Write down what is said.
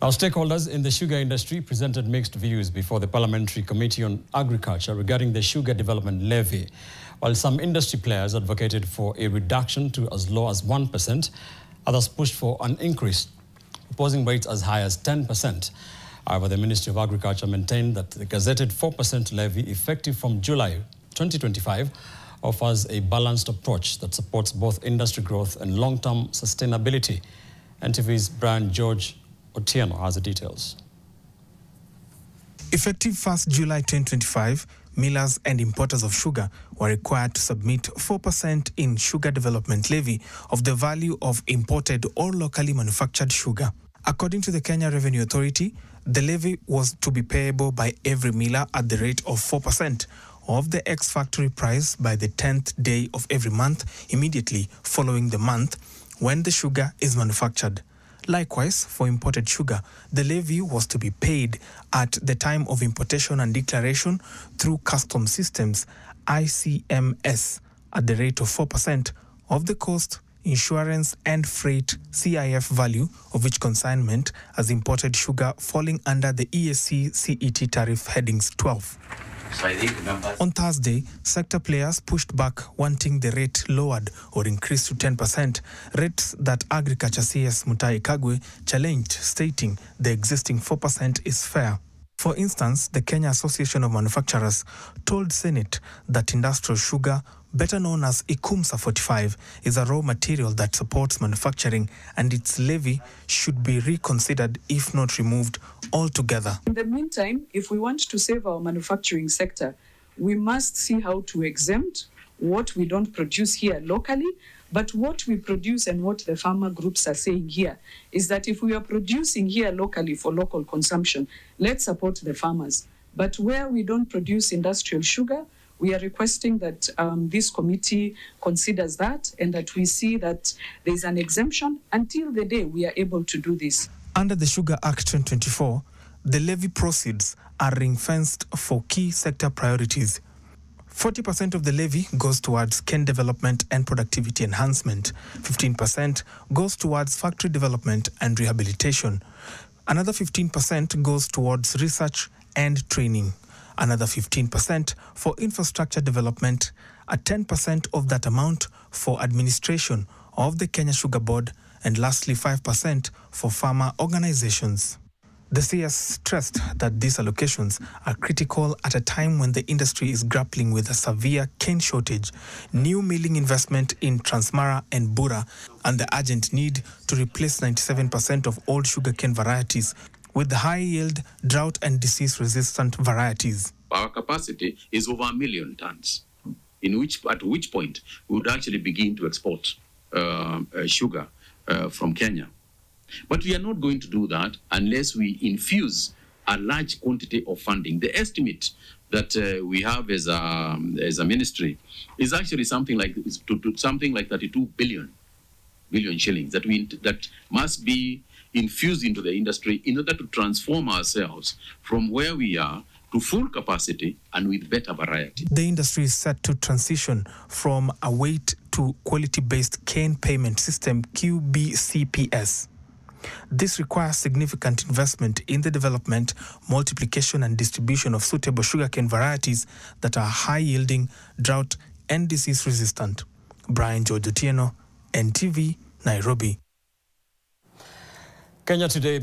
Now, stakeholders in the sugar industry presented mixed views before the Parliamentary Committee on Agriculture regarding the sugar development levy. While some industry players advocated for a reduction to as low as 1%, others pushed for an increase, proposing rates as high as 10%. However, the Ministry of Agriculture maintained that the gazetted 4% levy effective from July 2025 offers a balanced approach that supports both industry growth and long-term sustainability. NTV's Brian George Otieno has the details. Effective 1st July 2025, millers and importers of sugar were required to submit 4% in sugar development levy of the value of imported or locally manufactured sugar. According to the Kenya Revenue Authority, the levy was to be payable by every miller at the rate of 4% of the ex-factory price by the 10th day of every month immediately following the month when the sugar is manufactured. Likewise, for imported sugar, the levy was to be paid at the time of importation and declaration through customs systems, ICMS, at the rate of 4% of the cost, insurance and freight CIF value of each consignment as imported sugar falling under the ESC CET tariff headings 12. On Thursday, sector players pushed back, wanting the rate lowered or increased to 10%, rates that Agriculture CS Mutahi Kagwe challenged, stating the existing 4% is fair. For instance, the Kenya Association of Manufacturers told Senate that industrial sugar, better known as Ikumsa 45, is a raw material that supports manufacturing, and its levy should be reconsidered if not removed altogether. In the meantime, if we want to save our manufacturing sector, we must see how to exempt what we don't produce here locally, but what we produce and what the farmer groups are saying here is that if we are producing here locally for local consumption, let's support the farmers. But where we don't produce industrial sugar, we are requesting that this committee considers that and that we see that there is an exemption until the day we are able to do this. Under the Sugar Act 2024, the levy proceeds are ring-fenced for key sector priorities. 40% of the levy goes towards cane development and productivity enhancement. 15% goes towards factory development and rehabilitation. Another 15% goes towards research and training. Another 15% for infrastructure development, a 10% of that amount for administration of the Kenya Sugar Board, and lastly 5% for farmer organizations. The CS stressed that these allocations are critical at a time when the industry is grappling with a severe cane shortage, new milling investment in Transmara and Bura, and the urgent need to replace 97% of old sugarcane varieties with high-yield, drought and disease-resistant varieties. Our capacity is over 1 million tons, at which point we would actually begin to export sugar from Kenya. But we are not going to do that unless we infuse a large quantity of funding. The estimate that we have as a ministry is actually something like 32 billion shillings that must be infused into the industry in order to transform ourselves from where we are to full capacity and with better variety. The industry is set to transition from a weight to quality-based cane payment system, QBCPS. This requires significant investment in the development, multiplication and distribution of suitable sugarcane varieties that are high-yielding, drought and disease-resistant. Brian George Otieno, NTV, Nairobi. Kenya Today.